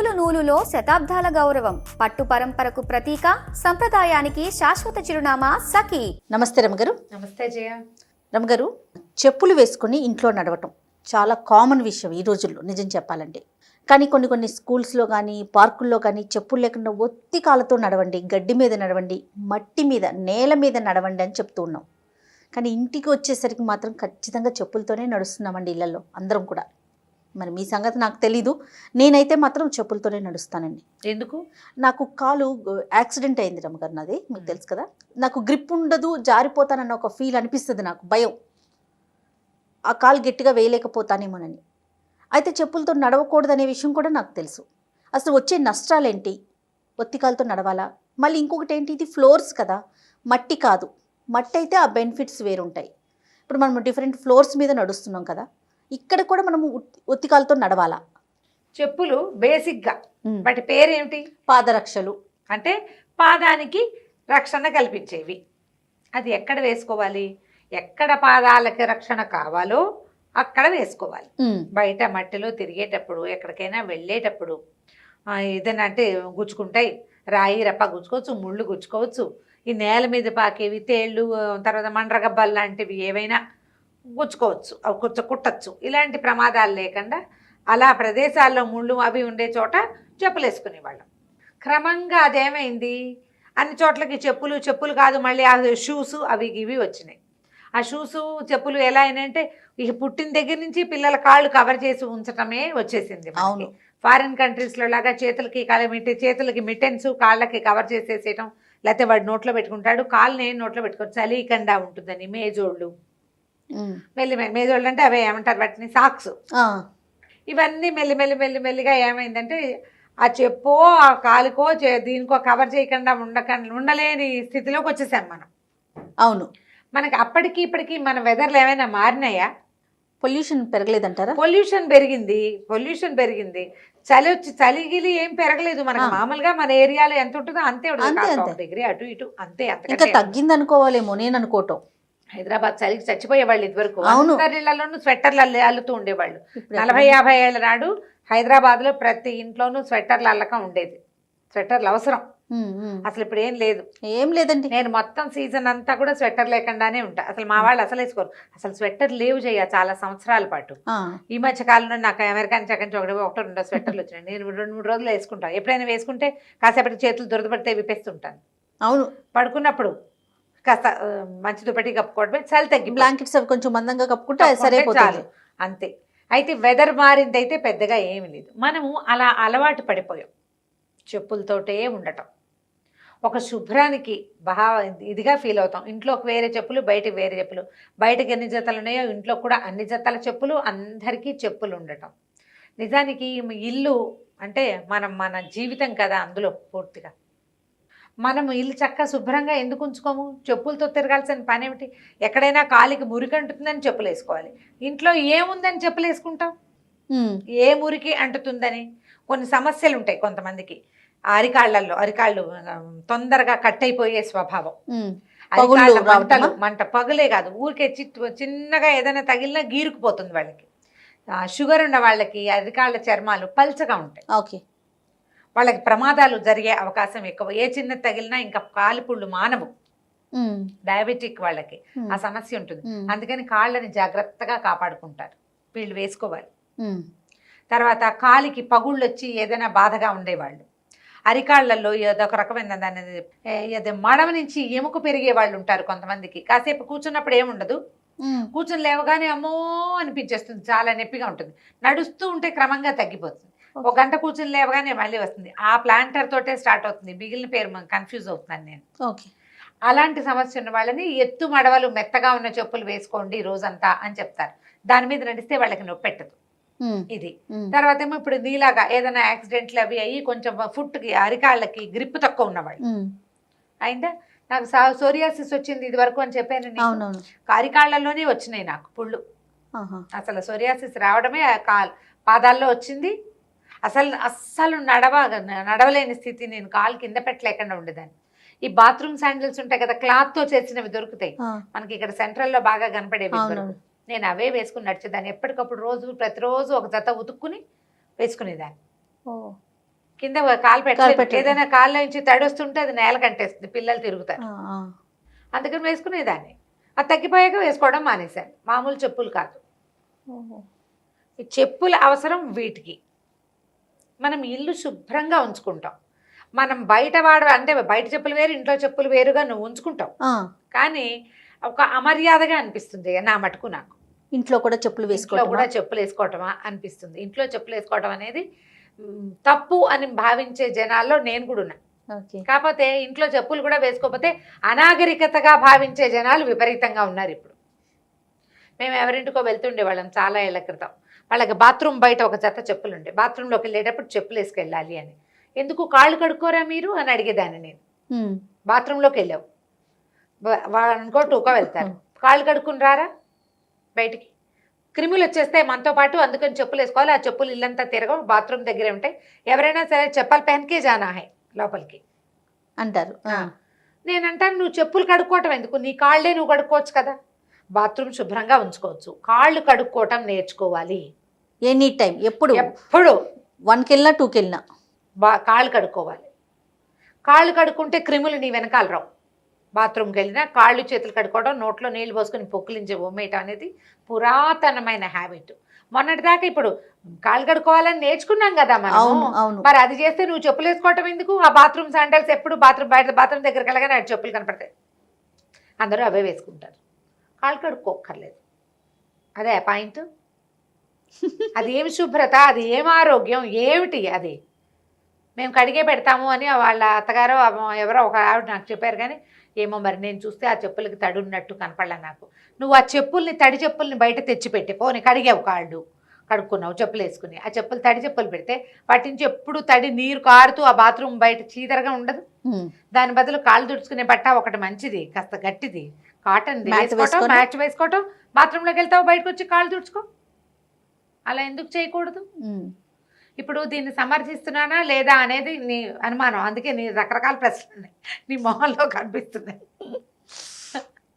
నూలు నూలులో శతాబ్దాల గౌరవం, పట్టు పరంపరకు ప్రతీక, సంప్రదాయానికి శాశ్వత చిరునామా సఖీ. నమస్తే రమగారు. నమస్తే జయ. రమగారు, చెప్పులు వేసుకుని ఇంట్లో నడవటం చాలా కామన్ విషయం ఈ రోజుల్లో నిజం చెప్పాలంటే. కానీ కొన్ని స్కూల్స్లో కానీ పార్కుల్లో కానీ చెప్పులు లేకుండా ఒత్తి కాళ్ళతో నడవండి, గడ్డి మీద నడవండి, మట్టి మీద నేల మీద నడవండి అని చెప్తూ ఉన్నాం. కానీ ఇంటికి వచ్చేసరికి మాత్రం ఖచ్చితంగా చెప్పులతోనే నడుస్తున్నామండి ఇళ్లలో అందరం కూడా. మరి మీ సంగతి నాకు తెలీదు, నేనైతే మాత్రం చెప్పులతోనే నడుస్తానండి. ఎందుకు? నాకు కాలు యాక్సిడెంట్ అయింది రమగారు, నాది మీకు తెలుసు కదా. నాకు గ్రిప్ ఉండదు, జారిపోతానన్న ఒక ఫీల్ అనిపిస్తుంది, నాకు భయం, ఆ కాలు గట్టిగా వేయలేకపోతానేమోనని. అయితే చెప్పులతో నడవకూడదనే విషయం కూడా నాకు తెలుసు. అసలు వచ్చే నష్టాలేంటి, ఒత్తికాలతో నడవాలా? మళ్ళీ ఇంకొకటి ఏంటి, ఇది ఫ్లోర్స్ కదా, మట్టి కాదు. మట్టి అయితే ఆ బెనిఫిట్స్ వేరుంటాయి. ఇప్పుడు మనం డిఫరెంట్ ఫ్లోర్స్ మీద నడుస్తున్నాం కదా, ఇక్కడ కూడా మనము ఒత్తికాలతో నడవాలా? చెప్పులు బేసిక్గా వాటి పేరేమిటి? పాదరక్షలు. అంటే పాదానికి రక్షణ కల్పించేవి. అది ఎక్కడ వేసుకోవాలి? ఎక్కడ పాదాలకి రక్షణ కావాలో అక్కడ వేసుకోవాలి. బయట మట్టిలో తిరిగేటప్పుడు, ఎక్కడికైనా వెళ్ళేటప్పుడు ఏదైనా అంటే గుచ్చుకుంటాయి, రాయి రప్ప గుచ్చుకోవచ్చు, ముళ్ళు గుచ్చుకోవచ్చు, ఈ నేల మీద పాకేవి తేళ్ళు, తర్వాత మండ్రగబ్బలు లాంటివి ఏవైనా గుచ్చుకోవచ్చు, అవి కుట్టచ్చు. ఇలాంటి ప్రమాదాలు లేకుండా అలా ప్రదేశాల్లో ముళ్ళు అవి ఉండే చోట చెప్పులు వేసుకునేవాళ్ళం. క్రమంగా అదేమైంది, అన్ని చోట్లకి చెప్పులు కాదు, మళ్ళీ ఆ షూస్ అవి ఇవి వచ్చినాయి. ఆ షూసు చెప్పులు ఎలా అయినాయంటే ఇక పుట్టిన దగ్గర నుంచి పిల్లల కాళ్ళు కవర్ చేసి ఉంచటమే వచ్చేసింది. అవును, ఫారిన్ కంట్రీస్లో లాగా చేతులకి మిటెన్స్, కాళ్ళకి కవర్ చేసేసేయటం, లేకపోతే వాడు నోట్లో పెట్టుకుంటాడు, కాళ్ళని నోట్లో పెట్టుకోవచ్చు, చలికండా ఉంటుందని మేజోళ్ళు. మేజోళ్ళు అంటే అవే ఏమంటారు వాటిని, సాక్స్. ఇవన్నీ మెల్లిగా ఏమైందంటే ఆ చెప్పో ఆ కాలుకో దీనికో కవర్ చేయకుండా ఉండలేని స్థితిలోకి వచ్చేసాం మనం. అవును. మనకి అప్పటికి ఇప్పటికి మన వెదర్లు ఏమైనా మారినాయా? పొల్యూషన్ పెరగలేదంటారా? పొల్యూషన్ పెరిగింది. చలిగిలి ఏం పెరగలేదు మనకు. మామూలుగా మన ఏరియాలో ఎంత ఉంటుందో అంతే ఉంటుంది, డిగ్రీ అటు ఇటు అంతే. ఇంకా తగ్గింది అనుకోవాలేమో నేను అనుకోవటం. హైదరాబాద్ చలికి చచ్చిపోయేవాళ్ళు ఇదివరకు. అందరిలోనూ స్వెట్టర్లు అల్లుతూ ఉండేవాళ్ళు. 40-50 ఏళ్ల నాడు హైదరాబాద్ లో ప్రతి ఇంట్లోనూ స్వెట్టర్లు అల్లకం ఉండేది. స్వెట్టర్లు అవసరం. అసలు ఇప్పుడు ఏం లేదండి. నేను మొత్తం సీజన్ అంతా కూడా స్వెటర్ లేకుండానే ఉంటా. అసలు మా వాళ్ళు అసలు వేసుకోరు. అసలు స్వెటర్ లేవు చేయ చాలా సంవత్సరాల పాటు. ఈ మధ్య కాలంలో నాకు అమెరికా నుంచి అక్కడి నుంచి ఒకటో 2 స్వెటర్లు వచ్చినాయి. నేను 2-3 రోజులు వేసుకుంటాను. ఎప్పుడైనా వేసుకుంటే కాసేపటి చేతులు దురదపడితే విప్పేస్తుంటాను. అవును, పడుకున్నప్పుడు కాస్త మంచి దుప్పటి కప్పుకోవడమే, చలి తగ్గి బ్లాంకెట్స్ అవి కొంచెం మందంగా కప్పుకుంటే సరిపోతుంది, అంతే. అయితే వెదర్ మారింది అయితే పెద్దగా ఏమి లేదు. మనము అలా అలవాటు పడిపోయాం చెప్పులతోటే ఉండటం. ఒక శుభ్రానికి ఇదిగా ఫీల్ అవుతాం. ఇంట్లోకి వేరే చెప్పులు, బయటకు వేరే చెప్పులు. బయటకు ఎన్ని జతలు ఉన్నాయో ఇంట్లో కూడా అన్ని జతల చెప్పులు, అందరికీ చెప్పులు ఉండటం. నిజానికి ఇల్లు అంటే మన జీవితం కదా, అందులో పూర్తిగా మనం ఇల్లు చక్కగా శుభ్రంగా ఎందుకు ఉంచుకోము? చెప్పులతో తిరగాల్సిన పని ఏమిటి? ఎక్కడైనా కాలికి మురికి అంటుతుందని చెప్పులు వేసుకోవాలి. ఇంట్లో ఏముందని చెప్పులు వేసుకుంటాం? ఏ మురికి అంటుతుందని. కొన్ని సమస్యలు ఉంటాయి కొంతమందికి. అరికాళ్ళు తొందరగా కట్ అయిపోయే స్వభావం. మంట పగులే కాదు, ఊరికే చిన్నగా ఏదైనా తగిలినా గీరుకుపోతుంది వాళ్ళకి. షుగర్ ఉన్న వాళ్ళకి అరికాళ్ళ చర్మాలు పల్చగా ఉంటాయి. ఓకే, వాళ్ళకి ప్రమాదాలు జరిగే అవకాశం ఎక్కువ. ఏ చిన్న తగిలినా ఇంకా కాలిపుళ్ళు మానవు. డయాబెటిక్ వాళ్ళకి ఆ సమస్య ఉంటుంది. అందుకని కాళ్ళని జాగ్రత్తగా కాపాడుకుంటారు వీళ్ళు, వేసుకోవాలి. తర్వాత కాలికి పగుళ్ళు వచ్చి ఏదైనా బాధగా ఉండేవాళ్ళు, అరికాళ్లలో ఏదొక రకమైన దాన్ని మడమ నుంచి ఎముక పెరిగే వాళ్ళు ఉంటారు కొంతమందికి. కాసేపు కూర్చున్నప్పుడు ఏముండదు, కూర్చుని లేవగానే అమ్మో అనిపించేస్తుంది, చాలా నొప్పిగా ఉంటుంది. నడుస్తూ ఉంటే క్రమంగా తగ్గిపోతుంది. 1 గంట కూర్చుని లేవగానే మళ్ళీ వస్తుంది. ఆ ప్లాంటర్ తోటే స్టార్ట్ అవుతుంది. మిగిలిన పేరు కన్ఫ్యూజ్ అవుతున్నాను నేను. అలాంటి సమస్య ఉన్న వాళ్ళని ఎత్తు మడవలు మెత్తగా ఉన్న చెప్పులు వేసుకోండి రోజంతా అని చెప్తారు. దాని మీద నడిస్తే వాళ్ళకి నొప్పి పెట్టదు. ఇది తర్వాత ఏమో ఇప్పుడు నీలాగా ఏదైనా యాక్సిడెంట్లు అవి అయ్యి కొంచెం ఫుట్కి అరికాళ్ళకి గ్రిప్ తక్కువ ఉన్నవాళ్ళు అయిందా. నాకు సోరియాసిస్ వచ్చింది ఇది వరకు అని చెప్పాను. అరికాళ్ళలోనే వచ్చినాయి నాకు పుళ్ళు. అసలు సోరియాసిస్ రావడమే పాదాల్లో వచ్చింది. అస్సలు నడవలేని స్థితి. నేను కాలు కింద పెట్టలేకుండా ఉండేదాన్ని. ఈ బాత్రూమ్ శాండిల్స్ ఉంటాయి కదా, క్లాత్ తో చేసినవి దొరుకుతాయి మనకి ఇక్కడ సెంట్రల్ లో బాగా కనపడేవి. నేను అవే వేసుకుని నడిచేదాన్ని. ఎప్పటికప్పుడు ప్రతిరోజు ఒక జత ఉతుక్కుని వేసుకునేదాన్ని. కింద కాలు పెట్టలేదు. పెట్టలేదు. ఏదైనా కాళ్ళ నుంచి తడి వస్తుంటే అది నేల కంటేస్తుంది, పిల్లలు తిరుగుతారు. ఆ. అందుకని వేసుకునేదాన్ని. అది తగ్గిపోయాక వేసుకోవడం మానేశాను. మామూలు చెప్పులు కాదు, ఓహో. ఈ చెప్పుల అవసరం వీటికి. మనం ఇల్లు శుభ్రంగా ఉంచుకుంటాం. మనం బయట అంటే బయట చెప్పులు వేరు, ఇంట్లో చెప్పులు వేరుగా నువ్వు ఉంచుకుంటావు. ఆ. కానీ ఒక అమర్యాదగా అనిపిస్తుంది నా మటుకు నాకు. ఇంట్లో కూడా చెప్పులు ఇంట్లో వేసుకోవడం కూడా చెప్పులు వేసుకోవటమా అనిపిస్తుంది. ఇంట్లో చెప్పులు వేసుకోవడం అనేది తప్పు అని భావించే జనాల్లో నేను కూడా ఉన్నా. ఓకే. కాకపోతే ఇంట్లో చెప్పులు కూడా వేసుకోకపోతే అనాగరికతగా భావించే జనాలు విపరీతంగా ఉన్నారు ఇప్పుడు. మేము ఎవరింటికో వెళ్తుండే వాళ్ళం చాలా ఏళ్ల క్రితం. వాళ్ళకి బాత్రూమ్ బయట ఒక జత చెప్పులు ఉండే. బాత్రూంలోకి వెళ్ళేటప్పుడు చెప్పులు వేసుకెళ్ళాలి అని. ఎందుకు కాళ్ళు కడుక్కోరా మీరు అని అడిగేదాన్ని నేను. బాత్రూంలోకి వెళ్ళావు, వాళ్ళనుకో టూకో వెళ్తారు, కాళ్ళు కడుక్కుని రారా బయటికి, క్రిములు వచ్చేస్తే మనతో పాటు, అందుకని చెప్పులు వేసుకోవాలి. ఆ చెప్పులు ఇల్లంతా తిరగవు, బాత్రూమ్ దగ్గరే ఉంటాయి. ఎవరైనా సరే చెప్పాలి పెన్కే జానా హై లోపలికి అంటారు. నేను అంటాను, నువ్వు చెప్పులు కడుక్కోవటం ఎందుకు, నీ కాళ్ళే నువ్వు కడుక్కోవచ్చు కదా. బాత్రూమ్ శుభ్రంగా ఉంచుకోవచ్చు, కాళ్ళు కడుక్కోవటం నేర్చుకోవాలి. ఎనీ టైం, ఎప్పుడు ఎప్పుడు 1కి వెళ్ళినా 2కి వెళ్ళినా కాళ్ళు కడుక్కోవాలి. కాళ్ళు కడుక్కుంటే క్రిములు నీ వెనకాల రావు. బాత్రూమ్కి వెళ్ళినా కాళ్ళు చేతులు కడుక్కోవడం, నోట్లో నీళ్లు పోసుకొని పొక్కులించి బొమ్మేయటం అనేది పురాతనమైన హ్యాబిట్. మొన్నటిదాకా ఇప్పుడు కాళ్ళు కడుక్కోవాలని నేర్చుకున్నాం కదా మనం. మరి అది చేస్తే నువ్వు చెప్పులు వేసుకోవటం ఎందుకు? ఆ బాత్రూమ్ శాండల్స్ ఎప్పుడు బాత్రూమ్ దగ్గరికి వెళ్ళగానే ఆ చెప్పులు కనపడతాయి, అందరూ అవే వేసుకుంటారు. కాళ్ళు కడుక్కోక్కర్లేదు. అదే పాయింట్. అది ఏమి శుభ్రత, అది ఏం ఆరోగ్యం, ఏమిటి అది? మేము కడిగే పెడతాము అని వాళ్ళ అత్తగారో ఎవరో ఒక ఆవిడ నాకు చెప్పారు. కానీ ఏమో మరి నేను చూస్తే ఆ చెప్పులకి తడి ఉన్నట్టు కనపడలే నాకు. నువ్వు ఆ చెప్పుల్ని, తడి చెప్పుల్ని బయట తెచ్చిపెట్టి పోనీ కడిగావు, కాళ్ళు కడుక్కున్నావు, చెప్పులు వేసుకుని, ఆ చెప్పులు తడి చెప్పులు పెడితే వాటి నుంచి ఎప్పుడు తడి నీరు కారుతూ ఆ బాత్రూమ్ బయట చీదరగా ఉండదు. దాని బదులు కాళ్ళు తుడుచుకునే బట్ట ఒకటి మంచిది, కాస్త గట్టిది, కాటన్ది వేసుకోవటం, మ్యాచ్ వేసుకోవటం, బాత్రూంలోకి వెళ్తావు, బయటకు వచ్చి కాళ్ళు తుడుచుకో. అలా ఎందుకు చేయకూడదు? ఇప్పుడు దీన్ని సమర్థిస్తున్నానా లేదా అనేది నీ అనుమానం. అందుకే నీ రకరకాల ప్రశ్నలు ఉన్నాయి నీ మొహంలో కనిపిస్తున్నాయి.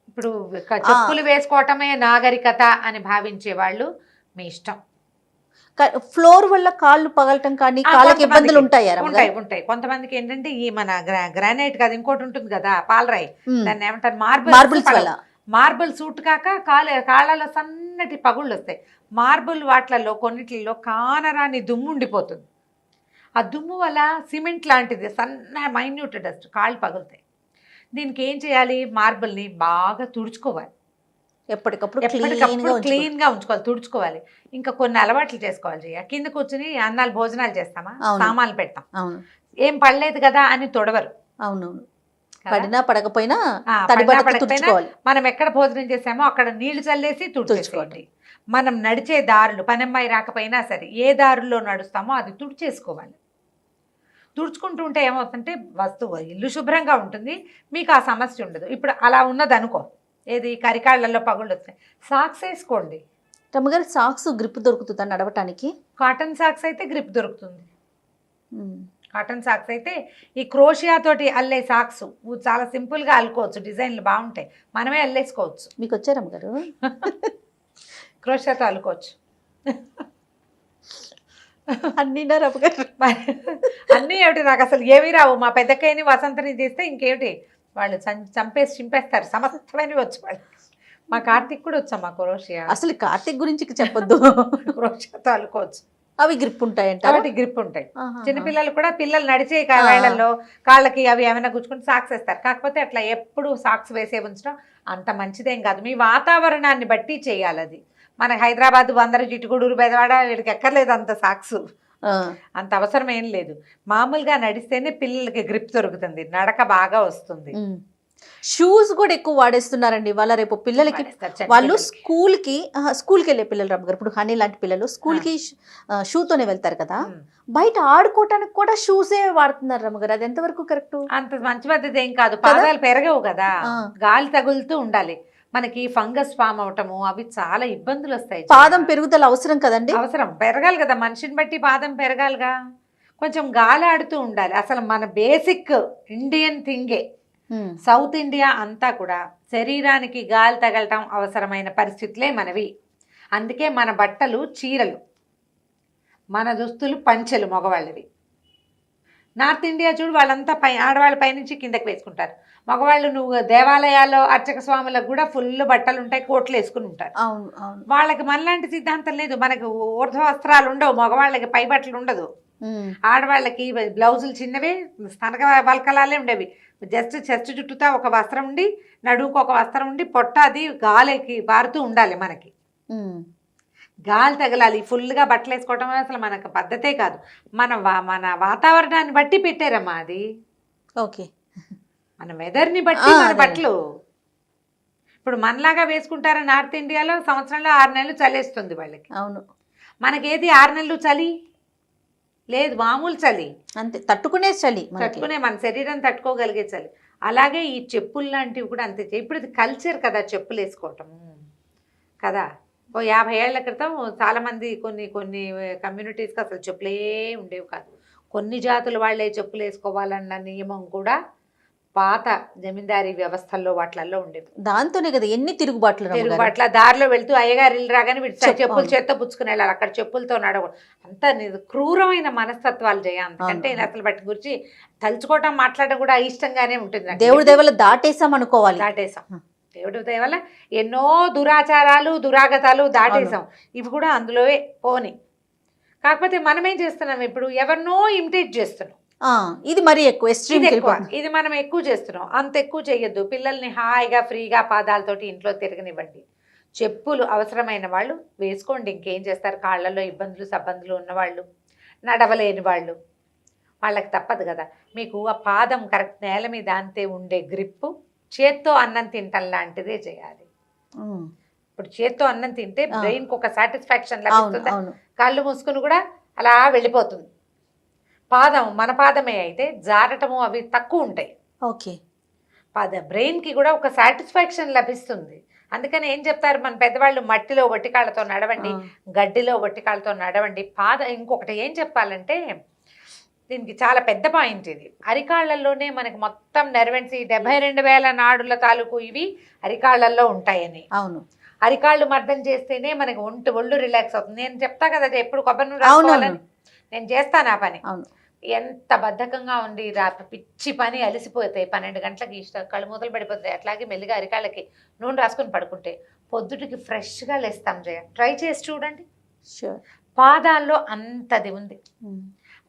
ఇప్పుడు చెప్పులు వేసుకోవటమే నాగరికత అని భావించే వాళ్ళు మీ ఇష్టం. ఫ్లోర్ వల్ల కాళ్ళు పగలటం కానీ కాళ్ళకి ఇబ్బందులు ఉంటాయి. ఉంటాయి. కొంతమందికి ఏంటంటే ఈ మన గ్రానైట్ కదా, ఇంకోటి ఉంటుంది కదా పాలరాయి, దాన్ని ఏమంటారు, మార్బుల్ సూట్ కాక కాళ్ళలో సన్నటి పగుళ్ళు వస్తాయి. మార్బుల్ వాటిలలో కొన్నిటిలో కానరాని దుమ్ము ఉండిపోతుంది. ఆ దుమ్ము వల్ల సిమెంట్ లాంటిది సన్న మైన్యూట్ డస్ట్, కాళ్ళు పగులుతాయి. దీనికి ఏం చేయాలి? మార్బుల్ని బాగా తుడుచుకోవాలి, ఎప్పటికప్పుడు క్లీన్గా ఉంచుకోవాలి, తుడుచుకోవాలి. ఇంకా కొన్ని అలవాట్లు చేసుకోవాలి. కింద కూర్చుని అన్నాలు భోజనాలు చేస్తామా, సామాన్లు పెడతాం, ఏం పడలేదు కదా అని తొడవరు. అవునవును, పడినా పడకపోయినా మనం ఎక్కడ భోజనం చేసామో అక్కడ నీళ్లు చల్లేసి తుడుచుకోండి. మనం నడిచే దారులు, పనమ్మాయి రాకపోయినా సరే ఏ దారుల్లో నడుస్తామో అది తుడిచేసుకోవాలి. తుడుచుకుంటూ ఉంటే ఏమవుతుందంటే ఇల్లు శుభ్రంగా ఉంటుంది, మీకు ఆ సమస్య ఉండదు. ఇప్పుడు అలా ఉన్నది అనుకో, ఏది కరికాళ్ళల్లో పగుళ్ళు వస్తాయి, సాక్స్ వేసుకోండి. రమ్మగారు సాక్స్ గ్రిప్ దొరుకుతుందా నడవటానికి? కాటన్ సాక్స్ అయితే గ్రిప్ దొరుకుతుంది. కాటన్ సాక్స్ అయితే ఈ క్రోషియా తోటి అల్లే సాక్స్ చాలా సింపుల్గా అల్లుకోవచ్చు, డిజైన్లు బాగుంటాయి, మనమే అల్లేసుకోవచ్చు. మీకు వచ్చారమ్మ గారు? క్రోషియాతో అల్లుకోవచ్చు. అన్నీ అన్నీ ఏమిటి, నాకు అసలు ఏమీ రావు. మా పెద్దక్కయ్యని వసంతని తీస్తే ఇంకేమిటి వాళ్ళు చంపేసి చింపేస్తారు, సమస్తమైనవి వచ్చు వాళ్ళకి. మా కార్తీక్ కూడా వచ్చా క్రోషియా. అసలు కార్తీక్ గురించి చెప్పొద్దు. క్రోషియాతో అల్లుకోవచ్చు, అవి గ్రిప్ ఉంటాయంట. కాబట్టి గ్రిప్ ఉంటాయి. చిన్నపిల్లలు కూడా పిల్లలు నడిచే వేళల్లో కాళ్ళకి అవి ఏమైనా గుచ్చుకుంటే సాక్స్ వేస్తారు. కాకపోతే అట్లా ఎప్పుడు సాక్స్ వేసే ఉంచడం అంత మంచిదేం కాదు. మీ వాతావరణాన్ని బట్టి చేయాలి అది. మన హైదరాబాద్, బందరు, చిట్టుగూడూరు, బెదవాడ వీడికి ఎక్కర్లేదు అంత సాక్స్, అంత అవసరం ఏం లేదు. మామూలుగా నడిస్తేనే పిల్లలకి గ్రిప్ దొరుకుతుంది, నడక బాగా వస్తుంది. షూస్ కూడా ఎక్కువ వాడేస్తున్నారండి వాళ్ళ. రేపు పిల్లలకి వాళ్ళు స్కూల్కి వెళ్ళే పిల్లలు రమ్మగారు, ఇప్పుడు హనీ లాంటి పిల్లలు స్కూల్కి షూతోనే వెళ్తారు కదా, బయట ఆడుకోవటానికి కూడా షూసే వాడుతున్నారు రమ్మగారు. అది ఎంతవరకు కరెక్ట్? అంత మంచి పద్ధతి ఏం కాదు. పాదాలు పెరగవు కదా, గాలి తగులుతూ ఉండాలి. మనకి ఫంగస్ ఫామ్ అవటము అవి చాలా ఇబ్బందులు వస్తాయి. పాదం పెరుగుదల అవసరం కదండి? అవసరం, పెరగాలి కదా, మనిషిని బట్టి పాదం పెరగాలిగా. కొంచెం గాలి ఆడుతూ ఉండాలి. అసలు మన బేసిక్ ఇండియన్ థింగే. సౌత్ ఇండియా అంతా కూడా శరీరానికి గాలి తగలటం అవసరమైన పరిస్థితులే మనవి. అందుకే మన బట్టలు చీరలు, మన దుస్తులు పంచెలు మగవాళ్ళవి. నార్త్ ఇండియా చూడు, వాళ్ళంతా ఆడవాళ్ళ పైనుంచి కిందకి వేసుకుంటారు. మగవాళ్ళు నువ్వు దేవాలయాల్లో అర్చక స్వాములకు కూడా ఫుల్ బట్టలు ఉంటాయి, కోట్లు వేసుకుని ఉంటారు. అవును అవును. వాళ్ళకి మనలాంటి సిద్ధాంతం లేదు. మనకు ఊర్ధ్వ వస్త్రాలు ఉండవు, మగవాళ్ళకి పై బట్టలు ఉండదు. ఆడవాళ్ళకి బ్లౌజులు చిన్నవే, స్తనక వల్కలాలే ఉండేవి. జస్ట్ చెస్ట్ చుట్టూతా ఒక వస్త్రం ఉండి, నడుముకు ఒక వస్త్రం ఉండి, పొట్ట అది గాలికి పారుతూ ఉండాలి. మనకి గాలి తగలాలి. ఫుల్గా బట్టలు వేసుకోవటం అసలు మనకు పద్ధతే కాదు. మన వాతావరణాన్ని బట్టి పెట్టారమ్మా అది. ఓకే. మన వెదర్ని బట్టి మన బట్టలు. ఇప్పుడు మనలాగా వేసుకుంటారా నార్త్ ఇండియాలో? సంవత్సరంలో 6 నెలలు చలేస్తుంది వాళ్ళకి. అవును. మనకేది 6 నెలలు చలి లేదు, మామూలు చలి అంతే, తట్టుకునే చలి, తట్టుకునే మన శరీరం తట్టుకోగలిగే చలి. అలాగే ఈ చెప్పులు లాంటివి కూడా అంతే. ఇప్పుడు ఇది కల్చర్ కదా చెప్పులు వేసుకోవటము కదా. ఓ 50 ఏళ్ల క్రితం చాలామంది కొన్ని కమ్యూనిటీస్కి అసలు చెప్పులే ఉండేవి కాదు. కొన్ని జాతుల వాళ్ళే చెప్పులు వేసుకోవాలన్న నియమం కూడా పాత జమీందారీ వ్యవస్థల్లో వాటిల్లో ఉండేవి. దాంతోనే కదా ఎన్ని తిరుగుబాట్లు. దారిలో వెళ్తూ అయ్యగారు ఇల్లు రాగానే చెప్పులు చేత్తో పుచ్చుకుని వెళ్ళాలి, అక్కడ చెప్పులతో నడవడం. అంత క్రూరమైన మనస్తత్వాలు చేయ. అందుకంటే అసలు వాటి గురించి తలుచుకోవటం మాట్లాడడం కూడా ఇష్టంగానే ఉంటుంది. దేవుడి దేవల దాటేసాం అనుకోవాలి. దాటేసాం, దేవుడి దేవల ఎన్నో దురాచారాలు దురాగతాలు దాటేసాం. ఇవి కూడా అందులోవే పోని. కాకపోతే మనం ఏం చేస్తున్నాం, ఇప్పుడు ఎవరినో ఇమిటేట్ చేస్తున్నాం. ఇది మరి ఎక్కువ ఇది మనం ఎక్కువ చేస్తున్నాం. అంత ఎక్కువ చేయొద్దు. పిల్లల్ని హాయిగా ఫ్రీగా పాదాలతోటి ఇంట్లో తిరగనివ్వండి. చెప్పులు అవసరమైన వాళ్ళు వేసుకోండి. ఇంకేం చేస్తారు? కాళ్ళల్లో ఇబ్బందులు సబ్బందులు ఉన్నవాళ్ళు, నడవలేని వాళ్ళు, వాళ్ళకి తప్పదు కదా. మీకు ఆ పాదం కరెక్ట్ నేల మీద అంతే ఉండే గ్రిప్పు చేత్తో అన్నం తింటం లాంటిదే చేయాలి. ఇప్పుడు చేత్తో అన్నం తింటే బ్రెయిన్కి ఒక సాటిస్ఫాక్షన్ లభిస్తుంది. కళ్ళు మూసుకుని కూడా అలా వెళ్ళిపోతుంది. పాదం మన పాదమే అయితే జారటము అవి తక్కువ ఉంటాయి. ఓకే. బ్రెయిన్కి కూడా ఒక సాటిస్ఫాక్షన్ లభిస్తుంది. అందుకని ఏం చెప్తారు మన పెద్దవాళ్ళు, మట్టిలో వట్టికాళ్ళతో నడవండి, గడ్డిలో వట్టికాళ్ళతో నడవండి. ఇంకొకటి ఏం చెప్పాలంటే, దీనికి చాలా పెద్ద పాయింట్ ఇది. అరికాళ్లలోనే మనకి మొత్తం నెర్వెన్స్ 72,000 నాడుల తాలూకు ఇవి అరికాళ్లలో ఉంటాయని. అవును. అరికాళ్ళు మర్దం చేస్తేనే మనకి ఒళ్ళు రిలాక్స్ అవుతుంది. నేను చెప్తా కదా ఎప్పుడు కొబ్బరి నూనె రాసుకోవాలని, నేను చేస్తాను ఆ పని. ఎంత బద్ధకంగా ఉండి పిచ్చి పని అలిసిపోతాయి. 12 గంటలకి కళ్ళు మూతలు పడిపోతాయి. అట్లాగే మెల్లిగా అరికాళ్ళకి నూనె రాసుకొని పడుకుంటే పొద్దుటికి ఫ్రెష్గా లేస్తాం. ట్రై చేసి చూడండి. పాదాల్లో అంతది ఉంది.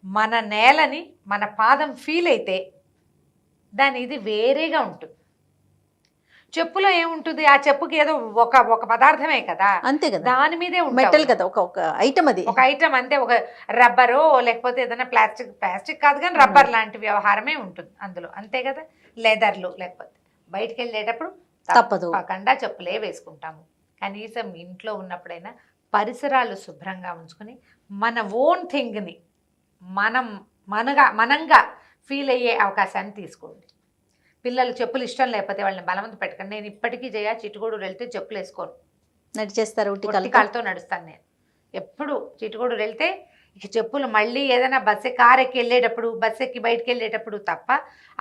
మన నేలని మన పాదం ఫీల్ అయితే దాని ఇది వేరేగా ఉంటుంది. చెప్పులో ఏముంటుంది? ఆ చెప్పుకి ఏదో ఒక పదార్థమే కదా, అంతే కదా, దాని మీదే మెటల్ కదా, ఒక ఐటమ్. అది ఒక ఐటమ్ అంతే. ఒక రబ్బరు లేకపోతే ఏదైనా ప్లాస్టిక్ కాదు కానీ రబ్బర్ లాంటి వ్యవహారమే ఉంటుంది అందులో, అంతే కదా. లెదర్లు లేకపోతే బయటికి వెళ్ళేటప్పుడు తప్పకుండా చెప్పులే వేసుకుంటాము. కనీసం ఇంట్లో ఉన్నప్పుడైనా పరిసరాలు శుభ్రంగా ఉంచుకొని మన ఓన్ థింగ్ని మనంగా ఫీల్ అయ్యే అవకాశాన్ని తీసుకోండి. పిల్లలు చెప్పులు ఇష్టం లేకపోతే వాళ్ళని బలవంత పెట్టకండి. నేను ఇప్పటికీ చిట్టుగూడూరు వెళ్తే చెప్పులు వేసుకోను, నడిచేస్తారు. కాళ్ళతో నడుస్తాను నేను ఎప్పుడు. చిట్టుగూడూరు వెళ్తే ఇక చెప్పులు మళ్ళీ ఏదైనా కారు ఎక్కి వెళ్ళేటప్పుడు, బస్సు ఎక్కి బయటికి వెళ్ళేటప్పుడు తప్ప,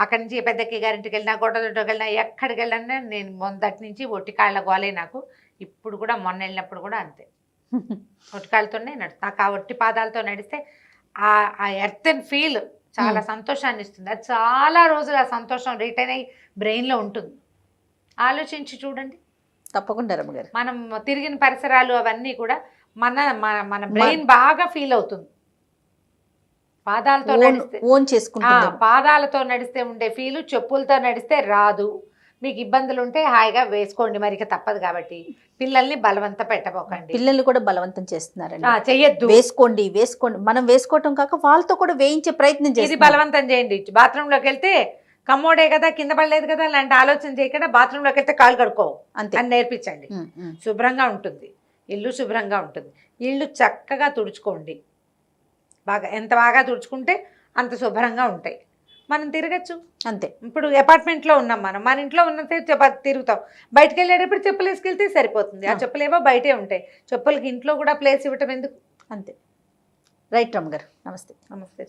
అక్కడి నుంచి పెద్దకి గారింటికి వెళ్ళినా, గొడ్డదొడ్డకి వెళ్ళినా, ఎక్కడికి వెళ్ళినా నేను మొదటి నుంచి ఒట్టికాళ్ళ గోలే నాకు. ఇప్పుడు కూడా మొన్న వెళ్ళినప్పుడు కూడా అంతే, ఒట్టికాళ్ళతోనే నడుస్తా. నాకు ఆ ఒట్టి పాదాలతో నడిస్తే ఆ ఎర్త్ అండ్ ఫీల్ చాలా సంతోషాన్ని ఇస్తుంది. అది చాలా రోజులు ఆ సంతోషం రిటైన్ అయ్యి బ్రెయిన్లో ఉంటుంది. ఆలోచించి చూడండి. తప్పకుండా రమ్మగారు. మనం తిరిగిన పరిసరాలు అవన్నీ కూడా మన బ్రెయిన్ బాగా ఫీల్ అవుతుంది. పాదాలతో నడిస్తే ఉండే ఫీలు చెప్పులతో నడిస్తే రాదు. మీకు ఇబ్బందులు ఉంటే హాయిగా వేసుకోండి, మరి తప్పదు కాబట్టి. పిల్లల్ని బలవంత పెట్టబోకండి. పిల్లల్ని కూడా బలవంతం చేస్తున్నారండి. చెయ్యొద్దు. వేసుకోండి. మనం వేసుకోవటం కాక వాళ్ళతో కూడా వేయించే ప్రయత్నం చేసి ఇది బలవంతం చేయండి. బాత్రూంలోకి వెళ్తే కమ్మోడే కదా, కింద పడలేదు కదా అలాంటి ఆలోచన చేయకుండా బాత్రూంలోకి వెళ్తే కాళ్ళు కడుక్కో అని నేర్పించండి. శుభ్రంగా ఉంటుంది ఇల్లు, శుభ్రంగా ఉంటుంది ఇల్లు. చక్కగా తుడుచుకోండి. ఎంత బాగా తుడుచుకుంటే అంత శుభ్రంగా ఉంటాయి. మనం తిరగచ్చు అంతే. ఇప్పుడు అపార్ట్మెంట్లో ఉన్నాం, మన ఇంట్లో ఉన్నంతే తిరుగుతాం. బయటకు వెళ్ళేటప్పుడు చెప్పులు వేసుకెళ్తే సరిపోతుంది. ఆ చెప్పులు ఏవో బయటే ఉంటాయి. చెప్పులకి ఇంట్లో కూడా ప్లేస్ ఇవ్వటం ఎందుకు? అంతే. రైట్ రమ్మ గారు, నమస్తే. నమస్తే.